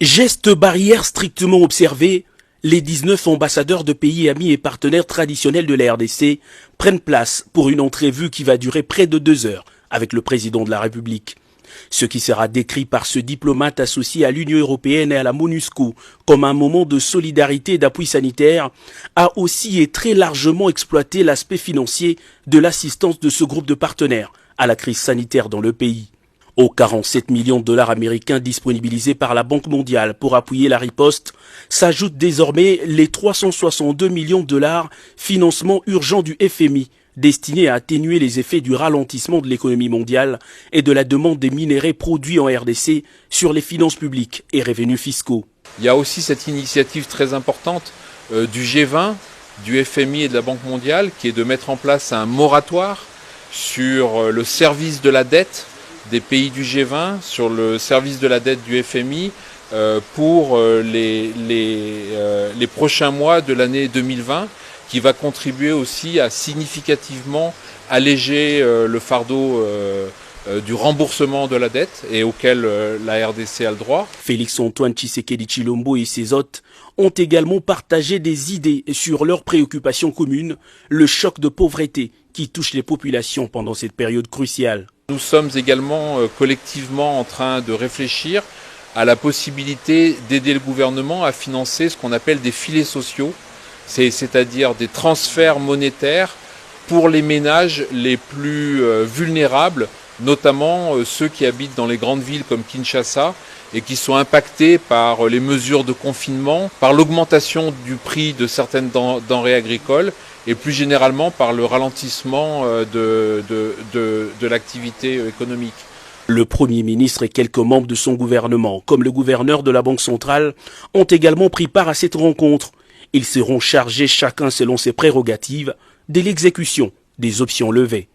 Gestes barrières strictement observés, les 19 ambassadeurs de pays amis et partenaires traditionnels de la RDC prennent place pour une entrevue qui va durer près de 2 heures avec le président de la République. Ce qui sera décrit par ce diplomate associé à l'Union européenne et à la MONUSCO comme un moment de solidarité et d'appui sanitaire a aussi et très largement exploité l'aspect financier de l'assistance de ce groupe de partenaires à la crise sanitaire dans le pays. Aux 47 millions de dollars américains disponibilisés par la Banque mondiale pour appuyer la riposte, s'ajoutent désormais les 362 millions de dollars financement urgent du FMI, destiné à atténuer les effets du ralentissement de l'économie mondiale et de la demande des minéraux produits en RDC sur les finances publiques et revenus fiscaux. Il y a aussi cette initiative très importante du G20, du FMI et de la Banque mondiale, qui est de mettre en place un moratoire sur le service de la dette des pays du G20, sur le service de la dette du FMI pour les prochains mois de l'année 2020, qui va contribuer aussi à significativement alléger le fardeau du remboursement de la dette et auquel la RDC a le droit. Félix-Antoine Tshisekedi Tshilombo et ses hôtes ont également partagé des idées sur leurs préoccupations communes, le choc de pauvreté qui touche les populations pendant cette période cruciale. Nous sommes également collectivement en train de réfléchir à la possibilité d'aider le gouvernement à financer ce qu'on appelle des filets sociaux, c'est-à-dire des transferts monétaires pour les ménages les plus vulnérables, notamment ceux qui habitent dans les grandes villes comme Kinshasa et qui sont impactés par les mesures de confinement, par l'augmentation du prix de certaines denrées agricoles et plus généralement par le ralentissement de l'activité économique. Le Premier ministre et quelques membres de son gouvernement, comme le gouverneur de la Banque centrale, ont également pris part à cette rencontre. Ils seront chargés chacun selon ses prérogatives de l'exécution des options levées.